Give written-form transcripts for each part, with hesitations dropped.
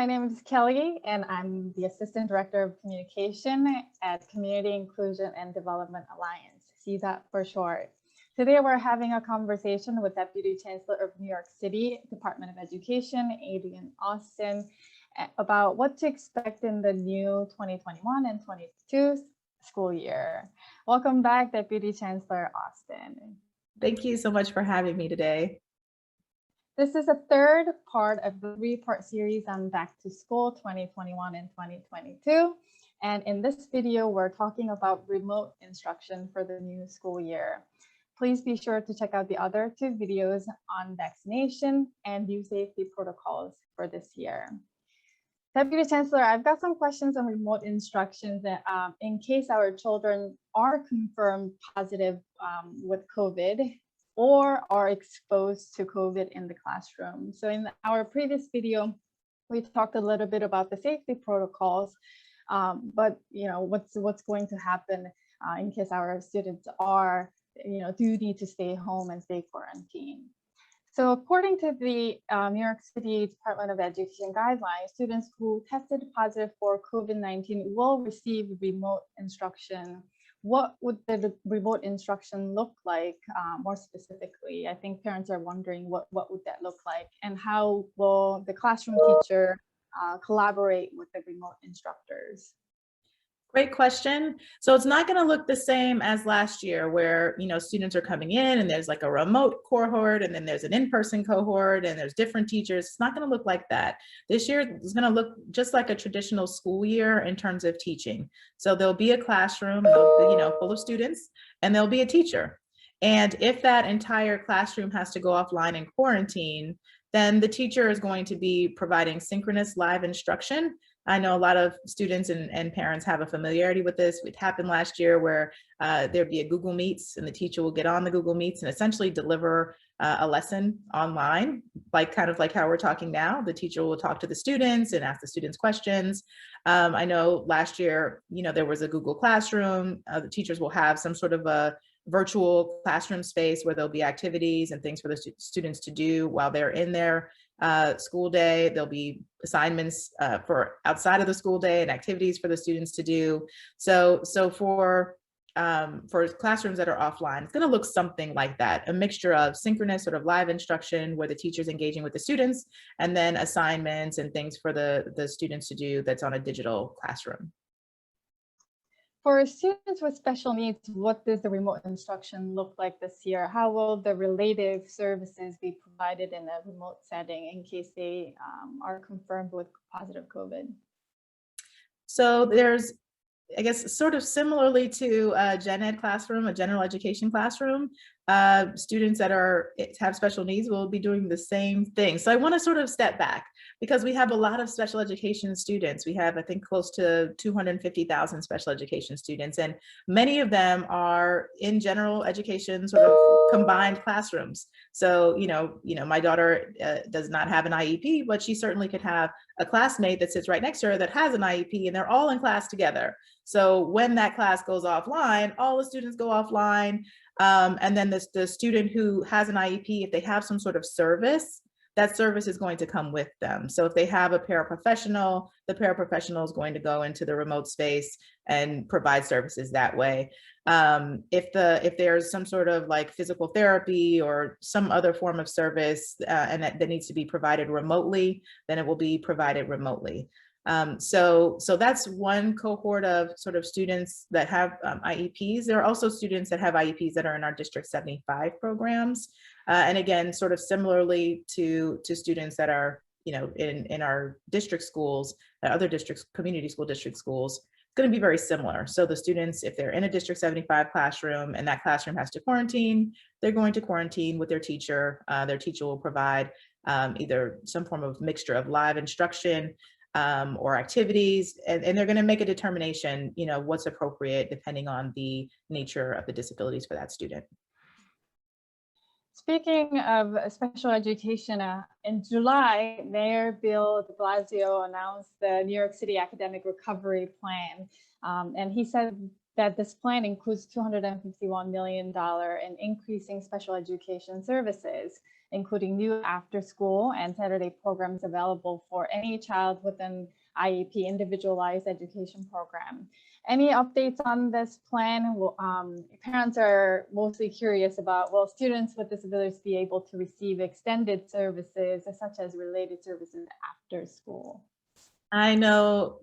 my name is Kelly, and I'm the Assistant Director of Communication at Community Inclusion and Development Alliance, CDOT for short. Today, we're having a conversation with Deputy Chancellor of New York City Department of Education, Adrienne Austin, about what to expect in the new 2021 and 22 school year. Welcome back, Deputy Chancellor Austin. Thank you so much for having me today. This is the third part of the three-part series on Back to School 2021 and 2022. And in this video, we're talking about remote instruction for the new school year. Please be sure to check out the other two videos on vaccination and youth safety protocols for this year. Deputy Chancellor, I've got some questions on remote instruction that, in case our children are confirmed positive with COVID or are exposed to COVID in the classroom. So in our previous video, we talked a little bit about the safety protocols, but what's going to happen in case our students are do need to stay home and stay quarantined. So according to the New York City Department of Education guidelines, students who tested positive for COVID-19 will receive remote instruction. What would the remote instruction look like more specifically? I think parents are wondering what would that look like, and how will the classroom teacher collaborate with the remote instructors? Great question. So it's not going to look the same as last year where, students are coming in and there's like a remote cohort and then there's an in-person cohort and there's different teachers. It's not going to look like that. This year is going to look just like a traditional school year in terms of teaching. So there'll be a classroom, full of students, and there'll be a teacher. And if that entire classroom has to go offline in quarantine, then the teacher is going to be providing synchronous live instruction. I know a lot of students and parents have a familiarity with this. It happened last year where there'd be a Google Meets and the teacher will get on the Google Meets and essentially deliver a lesson online, kind of like how we're talking now. The teacher will talk to the students and ask the students questions. I know last year, there was a Google Classroom. The teachers will have some sort of a virtual classroom space where there'll be activities and things for the students to do while they're in their school day. There'll be assignments for outside of the school day and activities for the students to do. So for classrooms that are offline, it's going to look something like that, a mixture of synchronous sort of live instruction where the teacher's engaging with the students, and then assignments and things for the students to do that's on a digital classroom. For students with special needs, what does the remote instruction look like this year? How will the relative services be provided in a remote setting in case they are confirmed with positive COVID? So there's, I guess, sort of similarly to a gen ed classroom, a general education classroom, students that have special needs will be doing the same thing. So I want to sort of step back because we have a lot of special education students. We have, I think, close to 250,000 special education students, and many of them are in general education sort of combined classrooms. So, my daughter does not have an IEP, but she certainly could have a classmate that sits right next to her that has an IEP, and they're all in class together. So when that class goes offline, all the students go offline. And then the student who has an IEP, if they have some sort of service, that service is going to come with them. So if they have a paraprofessional, the paraprofessional is going to go into the remote space and provide services that way. If there's some sort of like physical therapy or some other form of service and that needs to be provided remotely, then it will be provided remotely. So that's one cohort of sort of students that have IEPs. There are also students that have IEPs that are in our District 75 programs. And again, sort of similarly to students that are, in our district schools, other districts, community school district schools, it's going to be very similar. So the students, if they're in a District 75 classroom and that classroom has to quarantine, they're going to quarantine with their teacher. Their teacher will provide either some form of mixture of live instruction or activities, and they're going to make a determination, what's appropriate depending on the nature of the disabilities for that student. Speaking of special education, in July, Mayor Bill de Blasio announced the New York City Academic Recovery Plan, and he said that this plan includes $251 million in increasing special education services, including new after-school and Saturday programs available for any child with an IEP, Individualized Education Program. Any updates on this plan? Parents are mostly curious about, will students with disabilities be able to receive extended services such as related services after school? I know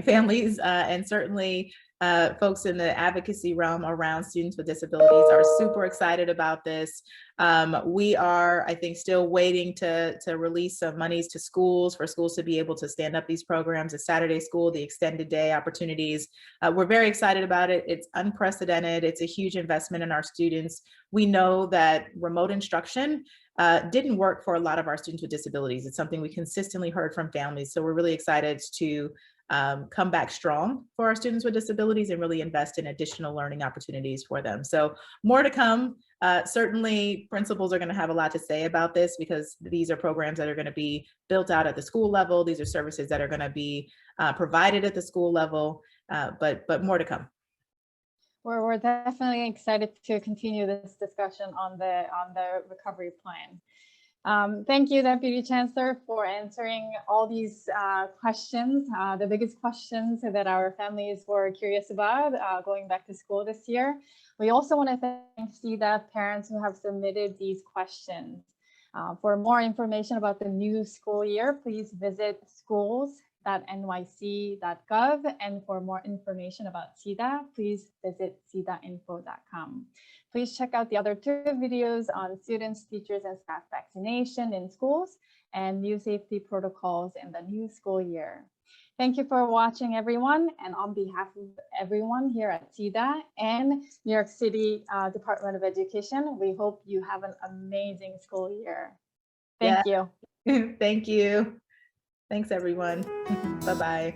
families and certainly folks in the advocacy realm around students with disabilities are super excited about this. We are, I think, still waiting to release some monies to schools for schools to be able to stand up these programs, the Saturday school, the extended day opportunities. We're very excited about it. It's unprecedented. It's a huge investment in our students. We know that remote instruction didn't work for a lot of our students with disabilities. It's something we consistently heard from families. So we're really excited to come back strong for our students with disabilities and really invest in additional learning opportunities for them. So more to come. Certainly principals are going to have a lot to say about this because these are programs that are going to be built out at the school level. These are services that are going to be provided at the school level, but more to come. We're definitely excited to continue this discussion on the recovery plan. Thank you, Deputy Chancellor, for answering all these questions, the biggest questions that our families were curious about going back to school this year. We also want to thank CDAP parents who have submitted these questions. For more information about the new school year, please visit schools.nyc.gov. And for more information about CIDA, please visit cidainfo.com. Please check out the other 2 videos on students, teachers, and staff vaccination in schools and new safety protocols in the new school year. Thank you for watching, everyone. And on behalf of everyone here at CIDA and New York City Department of Education, we hope you have an amazing school year. Thank you. Thank you. Thanks, everyone. Bye-bye.